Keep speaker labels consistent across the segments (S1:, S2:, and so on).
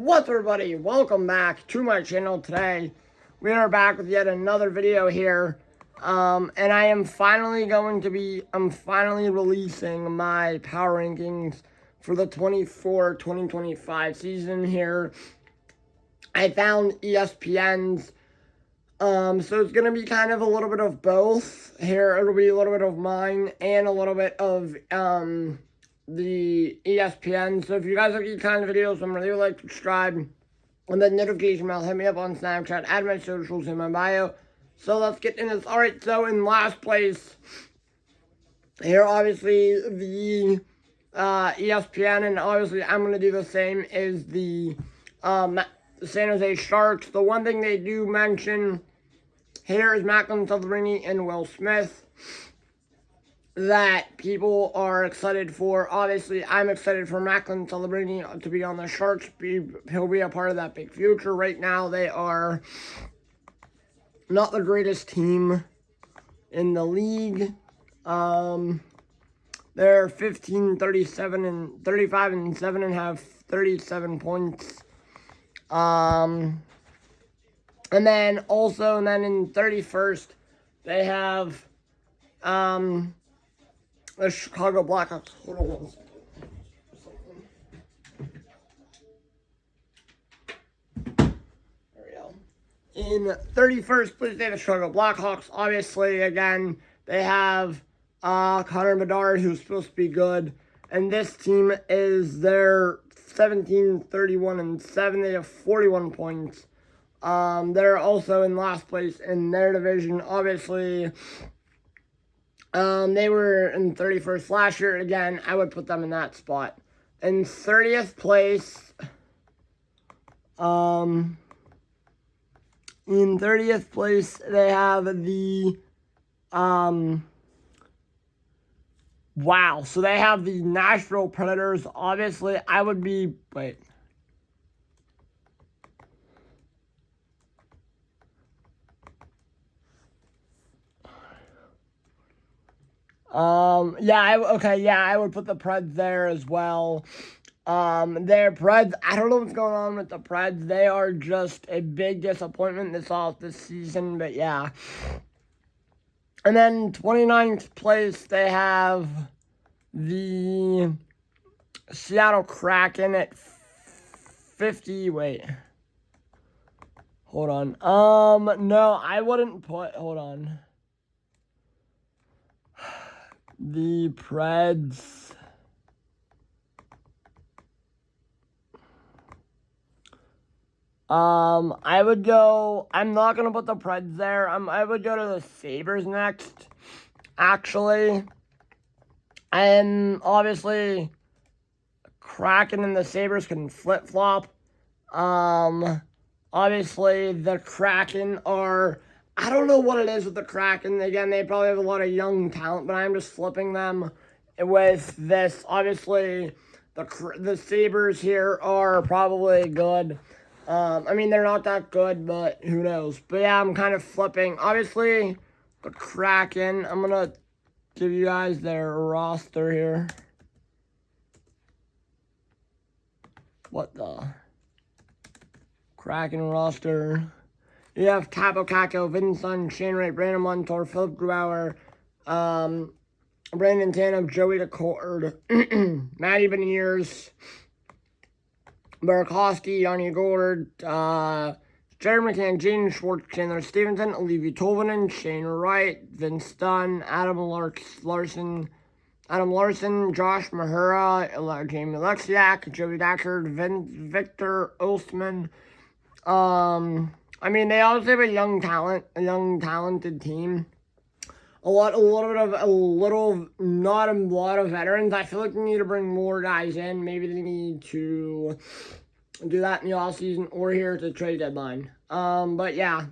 S1: What's up, everybody? Welcome back to my channel. Today we are back with yet another video here, and I am finally releasing my power rankings for the 2025 season here. I found ESPN's, so it's going to be kind of a little bit of both here. It'll be a little bit of mine and a little bit of the ESPN. So if you guys like these kind of videos, remember to like, subscribe, and the notification bell. Hit me up on Snapchat, add my socials in my bio. So let's get into this. Alright, so in last place here, obviously the ESPN, and obviously I'm going to do the same, is the San Jose Sharks. The one thing they do mention here is Macklin Celebrini and Will Smith that people are excited for. Obviously, I'm excited for Macklin Celebrini to be on the Sharks. He'll be a part of that big future. Right now, they are not the greatest team in the league. They're 15, 37, and 35 and 7 and have 37 points. And then in 31st, they have the Chicago Blackhawks. Hold on 1 second. There we go. In 31st place, they have the Chicago Blackhawks. Obviously, again, they have Connor Bedard, who's supposed to be good. And this team is their 17, 31, and 7. They have 41 points. They're also in last place in their division. Obviously, they were in 31st last year. Again, I would put them in that spot. In 30th place, they have the, wow. So they have the Nashville Predators. Obviously, I would be, I would put the Preds there as well. Their Preds, I don't know what's going on with the Preds. They are just a big disappointment this season, but yeah. And then 29th place, they have the Seattle Kraken at 50, hold on. No, I wouldn't put, hold on. The Preds. I would go, I'm not going to put the Preds there. I would go to the Sabres next, actually. And obviously, Kraken and the Sabres can flip-flop. Obviously, the Kraken are, I don't know what it is with the Kraken. Again, they probably have a lot of young talent, but I'm just flipping them with this. Obviously, the Sabres here are probably good. I mean, they're not that good, but who knows. But yeah, I'm kind of flipping. Obviously, the Kraken, I'm going to give you guys their roster here. What the? Kraken roster. You have Capo Caco, Vincent, Shane Wright, Brandon Montour, Philip Grubauer, Brandon Tanev, Joey Decord, Matty Beniers, Burakovsky, Yanni Gourde, Jared McCann, Jaden Schwartz, Chandler Stevenson, Olivia Tolvanen, Shane Wright, Vince Dunn, Adam Larson, Josh Mahura, Jamie Alexiak, Joey Dackard, Victor Ostman. I mean, they also have a young talented team. Not a lot of veterans. I feel like they need to bring more guys in. Maybe they need to do that in the offseason or here at the trade deadline. But yeah,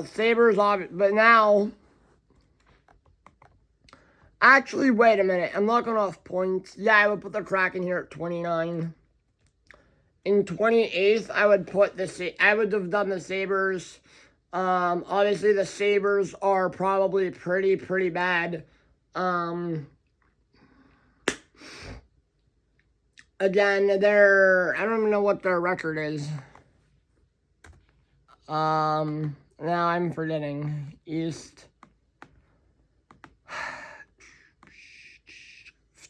S1: Sabres, but now, actually, wait a minute. I'm not going off points. Yeah, I would put the Kraken here at 29. In 28th, I would have done the Sabres. Obviously, the Sabres are probably pretty bad. Again, I don't even know what their record is. Now I'm forgetting. East.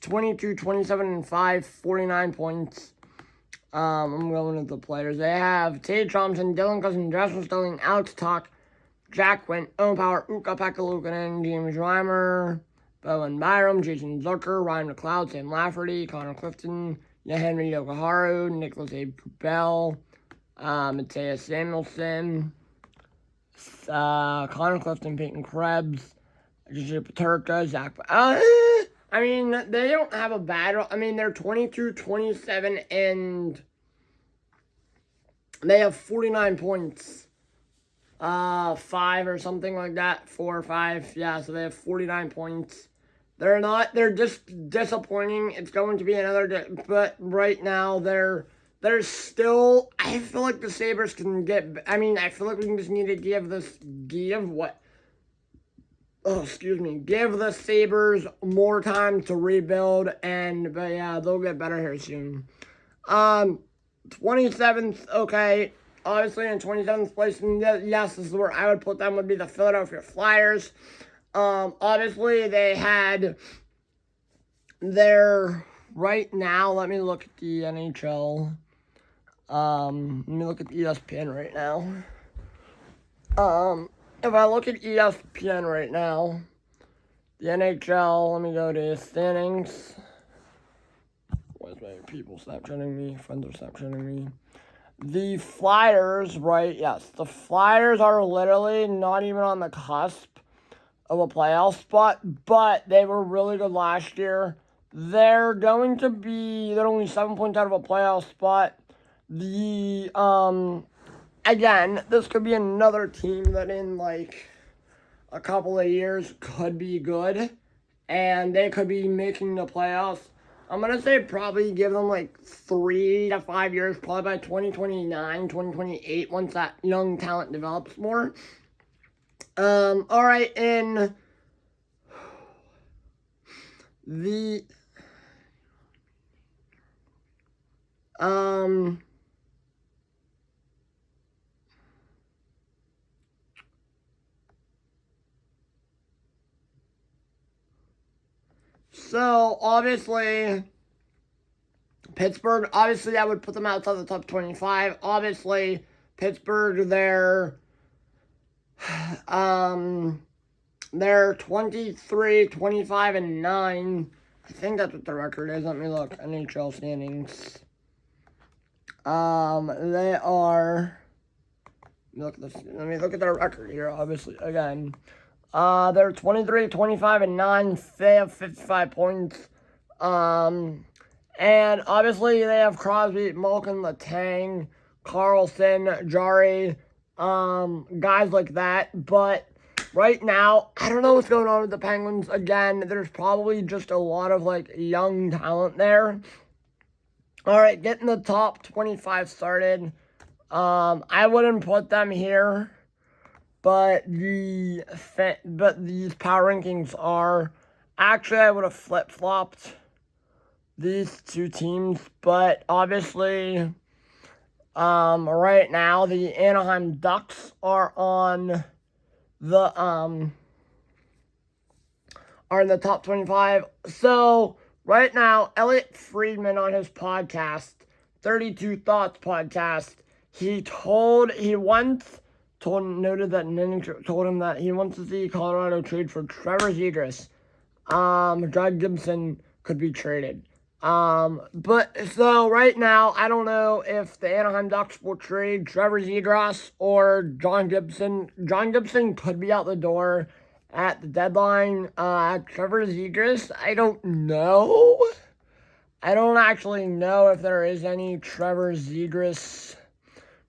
S1: 22, 27, and 5, 49 points. I'm going with the players. They have Tay Thompson, Dylan Cousin, Justin Sterling, Alex Talk, Jack Quinn, Owen Power, Uka Pekka-Lukanen, James Reimer, Bowen Byram, Jason Zucker, Ryan McLeod, Sam Lafferty, Connor Clifton, Henry Yokoharu, Nicholas A. Bell, Matthias Samuelson, Connor Clifton, Peyton Krebs, JJ Paterka, Zach. I mean, they don't have a bad. I mean, they're 22, 27, and they have 49 points. 5 or something like that. 4 or 5. Yeah, so they have 49 points. They're just disappointing. It's going to be another, but right now they're still, I feel like the Sabres can get, I feel like we just need to give the Sabres more time to rebuild, but yeah, they'll get better here soon. 27th, okay, obviously in 27th place, and yes, this is where I would put them, would be the Philadelphia Flyers. Obviously they had right now, let me look at the NHL. Let me look at ESPN right now. If I look at ESPN right now, the NHL, let me go to standings. Why is my people Snapchatting me? Friends are Snapchatting me. The Flyers, right? Yes, the Flyers are literally not even on the cusp of a playoff spot, but they were really good last year. They're only 7 points out of a playoff spot. Again, this could be another team that in like a couple of years could be good, and they could be making the playoffs. I'm going to say probably give them like 3 to 5 years, probably by 2029, 2028, once that young talent develops more. All right, in the, so, obviously, Pittsburgh, obviously, I would put them outside the top 25. Obviously, Pittsburgh, they're 23, 25, and 9. I think that's what the record is. Let me look. NHL standings. They are, let me look at their record here, obviously, again. They're 23, 25, and 9. They have 55 points. And obviously they have Crosby, Malkin, Letang, Carlson, Jari, guys like that. But right now, I don't know what's going on with the Penguins. Again, there's probably just a lot of like young talent there. All right, getting the top 25 started. I wouldn't put them here. But these power rankings are, actually I would have flip-flopped these two teams, but obviously, right now the Anaheim Ducks are in the top 25. So right now, Elliot Friedman on his podcast, 32 Thoughts podcast, noted that Nick told him that he wants to see Colorado trade for Trevor Zegras. John Gibson could be traded. But so right now, I don't know if the Anaheim Ducks will trade Trevor Zegras or John Gibson. John Gibson could be out the door at the deadline. Trevor Zegras, I don't know. I don't actually know if there is any Trevor Zegras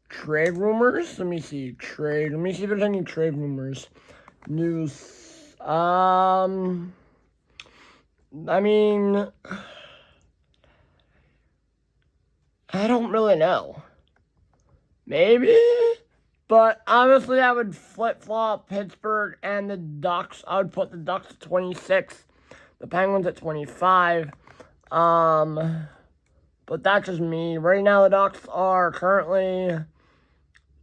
S1: trade rumors. Let me see if there's any trade rumors. News. I mean, I don't really know. Maybe. But honestly, I would flip-flop Pittsburgh and the Ducks. I would put the Ducks at 26. The Penguins at 25. But that's just me. Right now, the Ducks are currently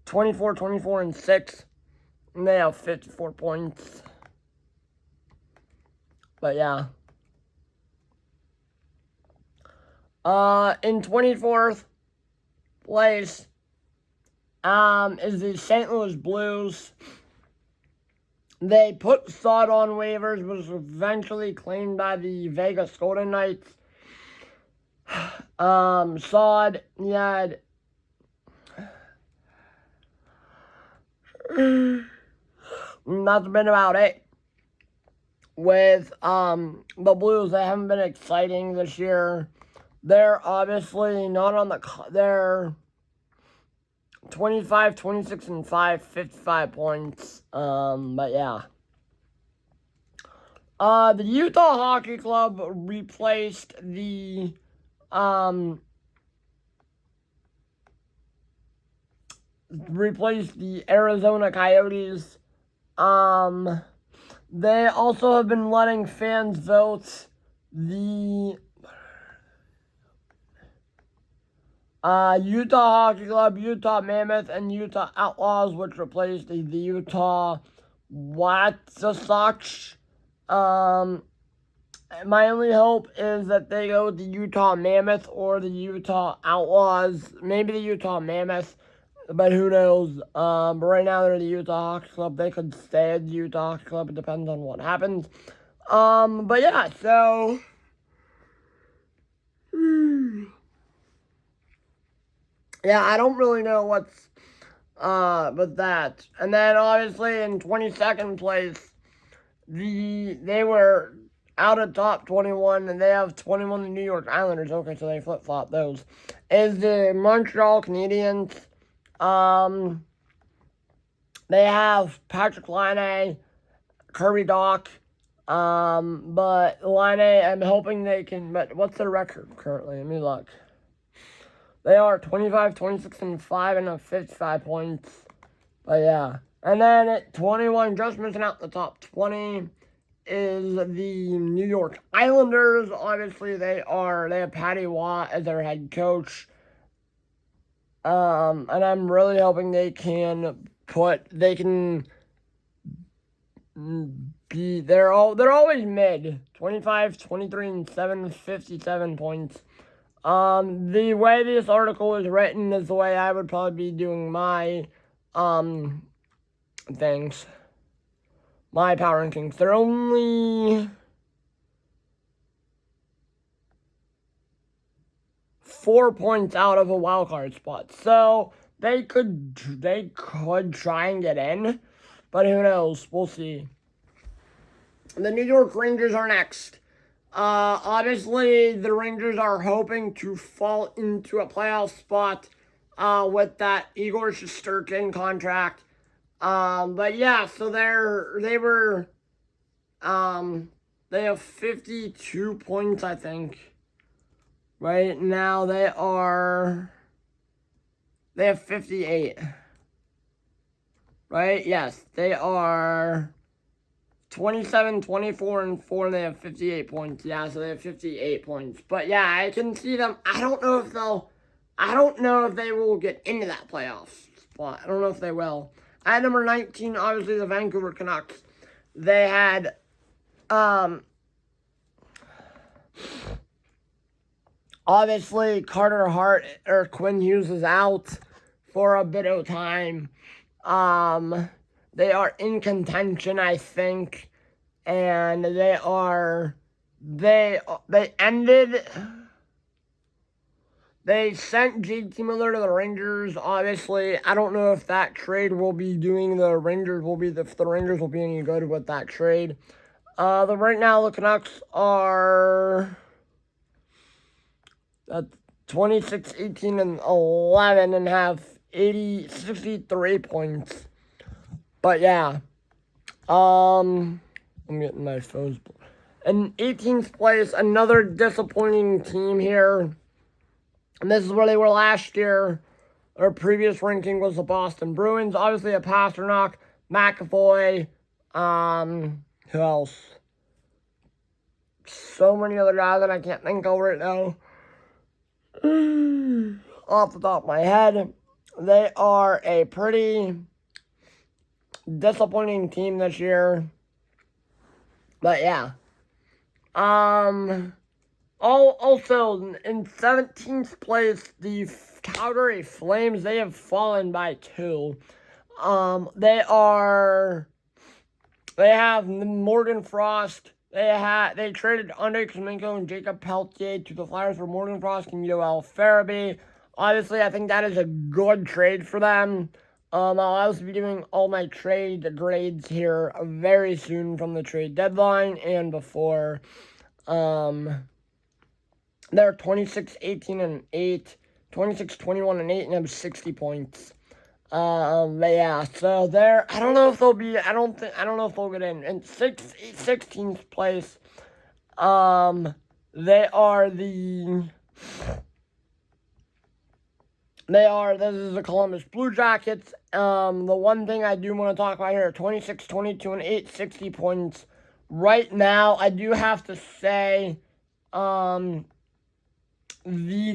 S1: 24, 24, and 6. And they have 54 points. But yeah. In 24th place is the St. Louis Blues. They put Sod on waivers, but was eventually claimed by the Vegas Golden Knights. Sod, he had that's been about it. With the Blues, they haven't been exciting this year. They're obviously not on the. They're 25, 26, and 5, 55 points. But yeah. The Utah Hockey Club replaced the Arizona Coyotes. They also have been letting fans vote the Utah Hockey Club, Utah Mammoth, and Utah Outlaws, which replaced the Utah Sox. My only hope is that they go with the Utah Mammoth or the Utah Outlaws. Maybe the Utah Mammoth, but who knows? But right now they're the Utah Hockey Club. They could stay at the Utah Hockey Club. It depends on what happens. But yeah, so yeah, I don't really know what's with that. And then obviously in 22nd place, they were out of top 21, and they have 21 the New York Islanders. Okay, so they flip-flop those. Is the Montreal Canadiens. They have Patrick Laine, Kirby Dach, but Laine, I'm hoping they can, but what's their record currently? Let me look. They are 25, 26, and 5, and have 55 points. But yeah. And then at 21, just missing out the top 20, is the New York Islanders. Obviously, they have Patty Watt as their head coach. And I'm really hoping they're always mid. 25, 23, and 7, 57 points. The way this article is written is the way I would probably be doing my, things. My power rankings. They're only 4 points out of a wild card spot. So they could try and get in, but who knows? We'll see. The New York Rangers are next. Obviously, the Rangers are hoping to fall into a playoff spot with that Igor Shesterkin contract. But yeah, so they have 52 points, I think. Right now they have 58. Right? Yes, they are 27, 24, and 4, and they have 58 points. Yeah, so they have 58 points. But yeah, I can see them. I don't know if they will get into that playoff spot. I don't know if they will. At number 19, obviously the Vancouver Canucks. They had, obviously Carter Hart or Quinn Hughes is out for a bit of time. They are in contention, I think, and they sent JT Miller to the Rangers. Obviously, I don't know if that trade will be doing if the Rangers will be any good with that trade. Right now the Canucks are 26, 18, and 11 and have 63 points. But yeah, I'm getting my phones. In 18th place, another disappointing team here. And this is where they were last year. Their previous ranking was the Boston Bruins. Obviously, a Pasternak, McAvoy, who else? So many other guys that I can't think of right now. Off the top of my head, they are a pretty disappointing team this year. But yeah. Also, in 17th place, the Calgary Flames, they have fallen by 2. They have Morgan Frost. They traded Andre Kuzmenko and Jacob Peltier to the Flyers for Morgan Frost and Yoel Farabee. Obviously, I think that is a good trade for them. I'll also be doing all my trade grades here very soon from the trade deadline and before. They're 26, 18, and 8, 26, 21, and 8, and have 60 points. But yeah, so I don't know if they'll be, I don't know if they'll get in 16th place. This is the Columbus Blue Jackets. The one thing I do want to talk about here, 26, 22, and 8, 60 points. Right now, I do have to say, the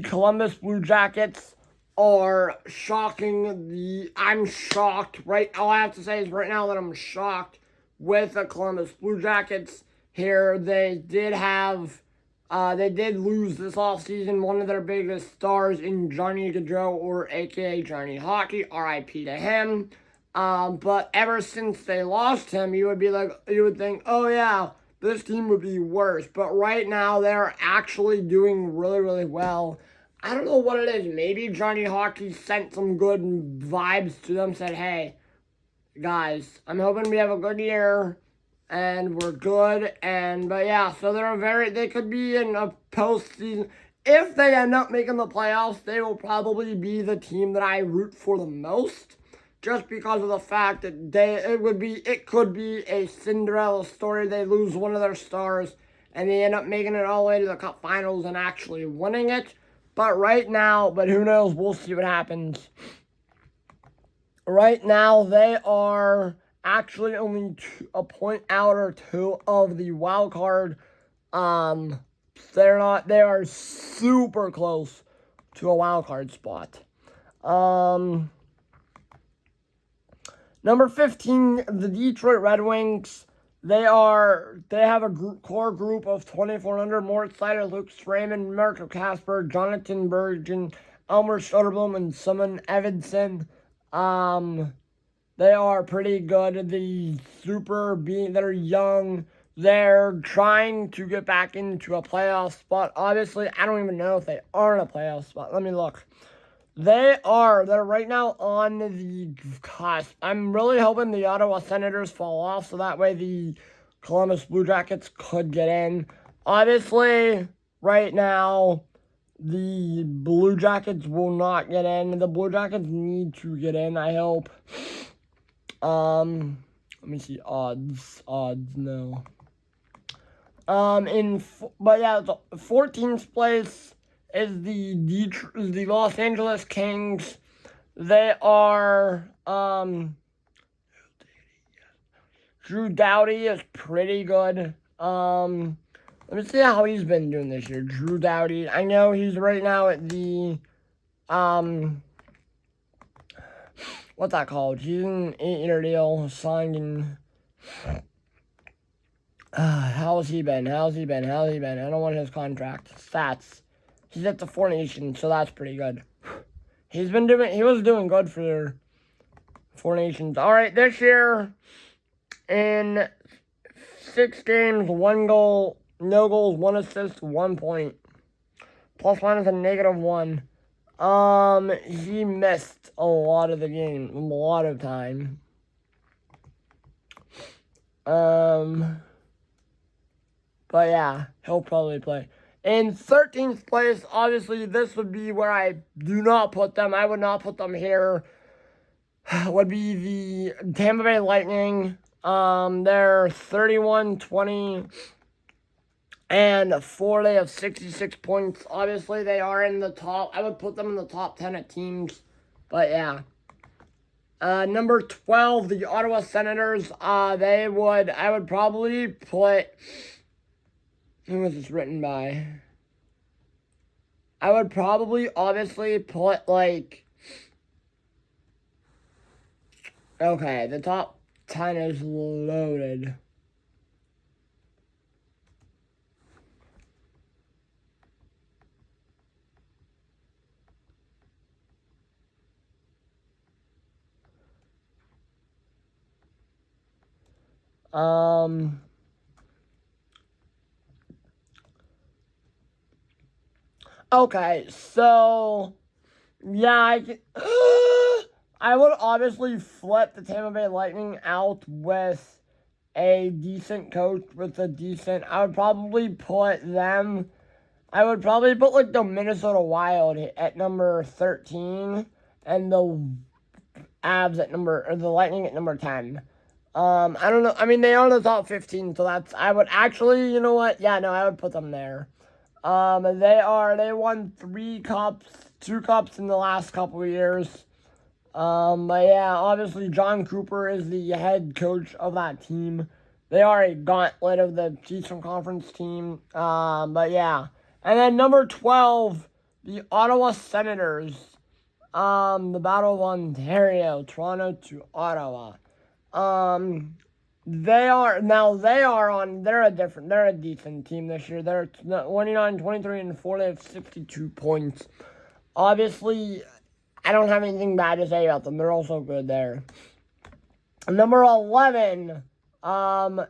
S1: Columbus Blue Jackets are shocking. I'm shocked, right? All I have to say is right now that I'm shocked with the Columbus Blue Jackets here. They did lose this offseason one of their biggest stars in Johnny Gaudreau, or aka Johnny Hockey, RIP to him. But ever since they lost him, you would think, oh yeah, this team would be worse. But right now, they're actually doing really, really well. I don't know what it is. Maybe Johnny Hockey sent some good vibes to them, said, hey, guys, I'm hoping we have a good year, and we're good. But yeah, so they could be in a postseason. If they end up making the playoffs, they will probably be the team that I root for the most. Just because of the fact that it could be a Cinderella story. They lose one of their stars, and they end up making it all the way to the Cup Finals and actually winning it. But who knows? We'll see what happens. Right now, they are actually only a point out or 2 of the wild card. They are super close to a wild card spot. Number 15, the Detroit Red Wings. They have a core group of 2,400. Moritz Seider, Luke Raymond, Marco Casper, Jonathan Bergen, Elmer Soderblom, and Simon Evanson. They are pretty good. They're young. They're trying to get back into a playoff spot. Obviously, I don't even know if they are in a playoff spot. Let me look. They're right now on the cusp. I'm really hoping the Ottawa Senators fall off so that way the Columbus Blue Jackets could get in. Obviously, right now, the Blue Jackets will not get in. The Blue Jackets need to get in, I hope. Let me see, odds, no. But yeah, the 14th place is the Los Angeles Kings. They are, Drew Doughty is pretty good. Let me see how he's been doing this year. Drew Doughty. I know he's right now at the, what's that called? He's in an 8-year deal, signed in, how's he been? I don't want his contract. Stats. He's at the Four Nations, so that's pretty good. He was doing good for Four Nations. All right, this year, in 6 games, 1 goal, no goals, 1 assist, 1 point. Plus minus a -1. He missed a lot of the game, a lot of time. But yeah, he'll probably play. In 13th place, obviously, this would be where I do not put them. I would not put them here. Would be the Tampa Bay Lightning. They're 31, 20, and 4. They have 66 points. Obviously, they are in the top. I would put them in the top 10 of teams. But yeah. Number 12, the Ottawa Senators. I would probably put... Who was this written by? I would probably obviously put like, okay, the top 10 is loaded. Okay, so yeah, I would obviously flip the Tampa Bay Lightning out with a decent coach with a decent. I would probably put them. I would probably put like the Minnesota Wild at number 13 and the Avs at the Lightning at number 10. I don't know. I mean, they are the top 15, so that's. I would actually, you know what? Yeah, no, I would put them there. They won 3 cups, 2 cups in the last couple of years. But yeah, obviously John Cooper is the head coach of that team. They are a gauntlet of the Eastern Conference team. But yeah. And then number 12, the Ottawa Senators. The Battle of Ontario, Toronto to Ottawa. They're a decent team this year. They're 29, 23, and 4. They have 62 points. Obviously, I don't have anything bad to say about them. They're also good there. Number 11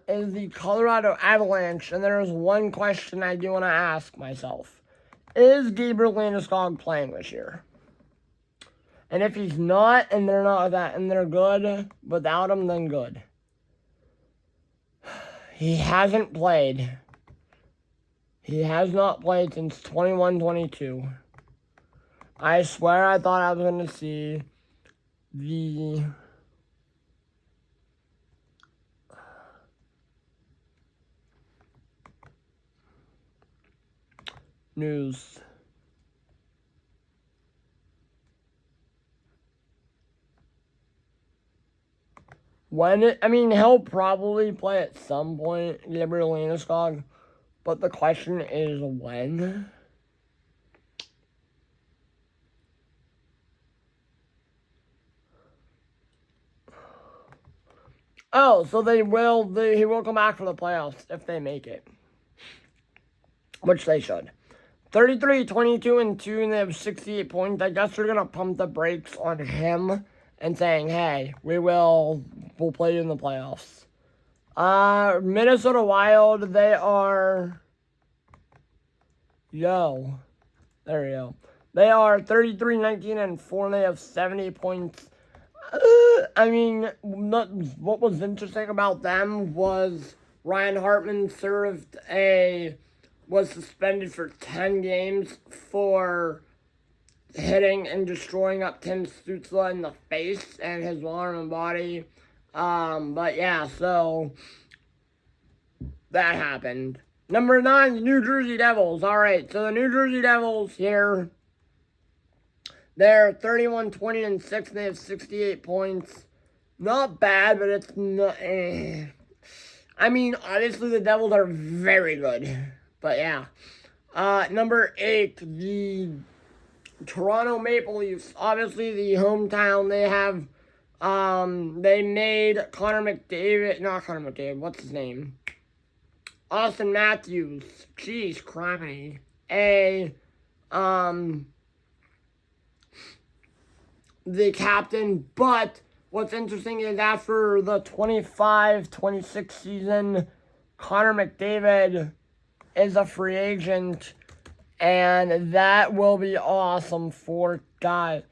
S1: is the Colorado Avalanche, and there's one question I do want to ask myself. Is Gabriel Landeskog playing this year? And if he's not, and they're not that, and they're good without him, then good. He hasn't played. He has not played since 21-22. I swear I thought I was going to see the news. He'll probably play at some point, Gabriel Landeskog, but the question is when. Oh, so he will come back for the playoffs if they make it. Which they should. 33, 22, and 2, and they have 68 points. I guess they're going to pump the brakes on him and saying, hey, we'll play you in the playoffs. Minnesota Wild, they are... There you go. They are 33, 19, and 4, and they have 70 points. What was interesting about them was Ryan Hartman was suspended for 10 games for hitting and destroying up Tim Stützle in the face and his arm and body. But yeah, so that happened. Number 9, the New Jersey Devils. All right, so the New Jersey Devils here, they're 31, 20, and 6, and they have 68 points. Not bad, but it's not... obviously the Devils are very good. But yeah. Number 8, the Toronto Maple Leafs. Obviously the hometown. They have... they made what's his name? Austin Matthews. Jeez, criminy. The captain, but what's interesting is after the 25-26 season, Connor McDavid is a free agent, and that will be awesome for guys.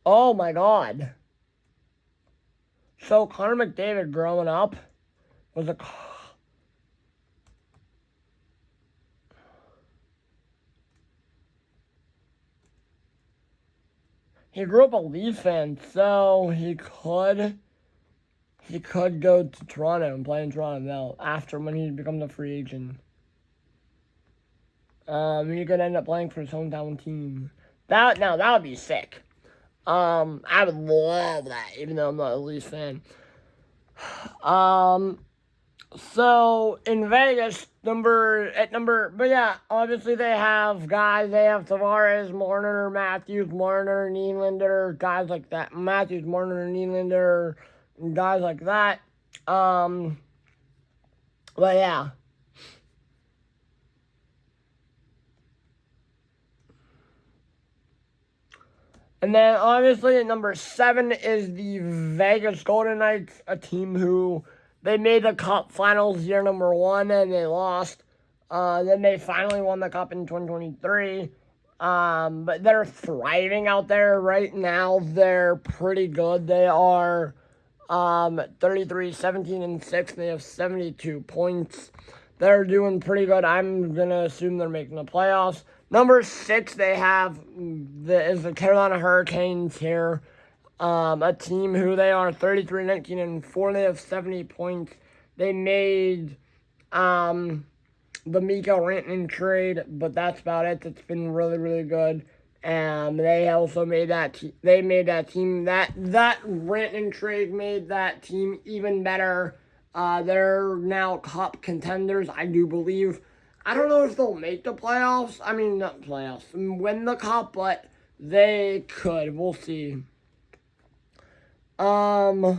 S1: Oh my God. So Connor McDavid growing up was he grew up a Leaf fan, so he could go to Toronto and play in Toronto now after when he becomes a free agent. He could end up playing for his hometown team. That would be sick. I would love that, even though I'm not a Leafs fan. So in Vegas, but yeah, obviously they have guys. They have Tavares, Marner, Matthews, Marner, Nylander, guys like that. Matthews, Marner, Nylander, guys like that. But yeah. And then obviously at number 7 is the Vegas Golden Knights, a team who they made the Cup Finals year number 1 and they lost. Then they finally won the Cup in 2023. But they're thriving out there right now. They're pretty good. They are 33, 17, and 6. They have 72 points. They're doing pretty good. I'm going to assume they're making the playoffs. Number 6, they have is the Carolina Hurricanes here. A team who they are 33, 19, and 4. They have 70 points. They made the Mikko Rantanen trade, but that's about it. It's been really, really good. They also made that team that Rantanen trade made that team even better. They're now Cup contenders, I do believe. I don't know if they'll make the playoffs. I mean, not playoffs, win the Cup, but they could. We'll see. Dallas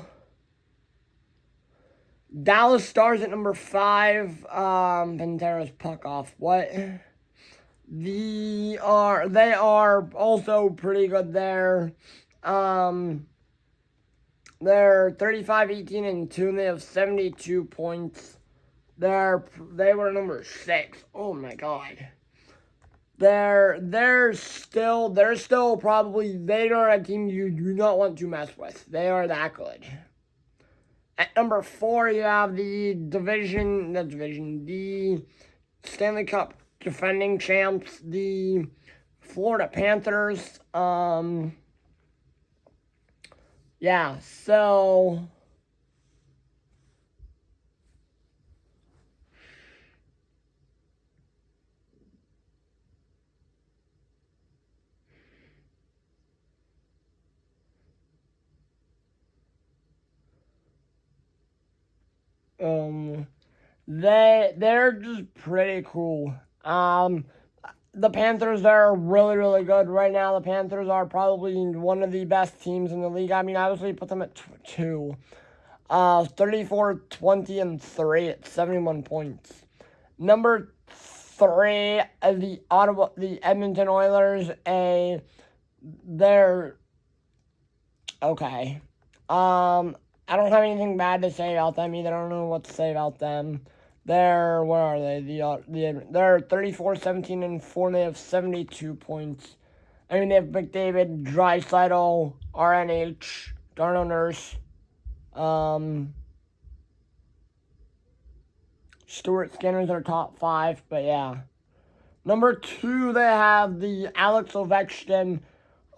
S1: Stars at number 5. Pantera's puck off. What? They are also pretty good there. They're 35, 18, and 2, and they have 72 points. They were number 6. Oh my god. They're still probably, they are a team you do not want to mess with. They are that good. At number 4, you have the Stanley Cup defending champs, the Florida Panthers. Yeah, so they're just pretty cool. The Panthers are really, really good right now. The Panthers are probably one of the best teams in the league. I mean, I obviously put them at 2. 34, 20, and 3 at 71 points. Number 3, the Edmonton Oilers. They're okay. I don't have anything bad to say about them either. I don't know what to say about them. Where are they? They're 34, 17, and 4, and they have 72 points. I mean, they have McDavid, Draisaitl, RNH, Darnell Nurse, Stuart Skinner's their top 5, but yeah. Number 2, they have the Alex Ovechkin.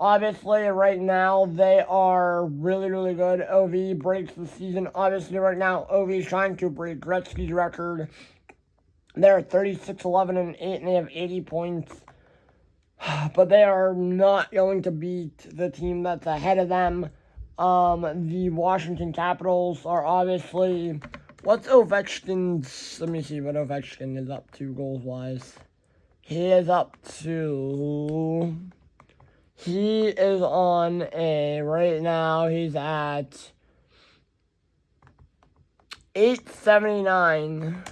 S1: Obviously, right now, they are really, really good. OV breaks the season. Obviously, right now, OV is trying to break Gretzky's record. They're 36, 11, and 8, and they have 80 points. But they are not going to beat the team that's ahead of them. The Washington Capitals are obviously... What's Ovechkin's... Let me see what Ovechkin is up to goals-wise. He is on right now, he's at 879.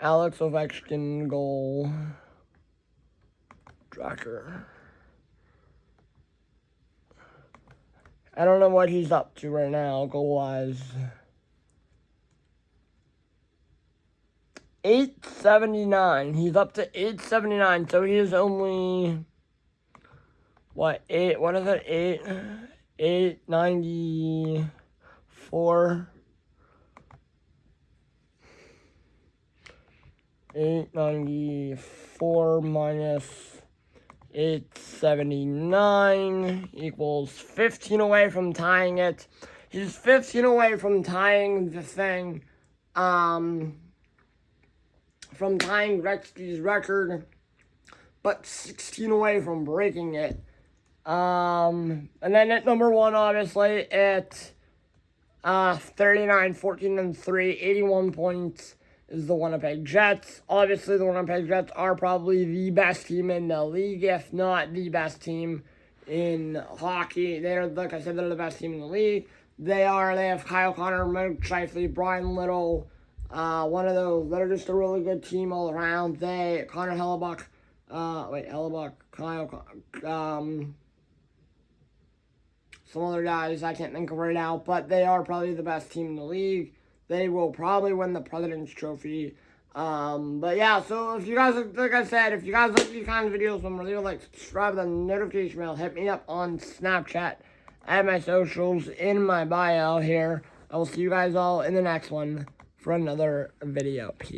S1: Alex Ovechkin goal tracker. I don't know what he's up to right now, goal-wise. 879. He's up to 879, so he is only... What is it? 894. 894 minus 879 equals 15 away from tying it. He's 15 away from tying the thing. From tying Gretzky's record, but 16 away from breaking it. And then at number 1, obviously, it's 39, 14, and 3, 81 points is the Winnipeg Jets. Obviously, the Winnipeg Jets are probably the best team in the league, if not the best team in hockey. They're, like I said, they're the best team in the league. They have Kyle Connor, Mike Scheifele, Brian Little, one of those. They're just a really good team all around. Connor Hellebuck, Kyle, some other guys I can't think of right now, but they are probably the best team in the league. They will probably win the President's Trophy. But yeah, so if you guys, like I said, if you guys like these kinds of videos, remember to like, subscribe, the notification bell, hit me up on Snapchat. I have my socials in my bio here. I will see you guys all in the next one for another video. Peace.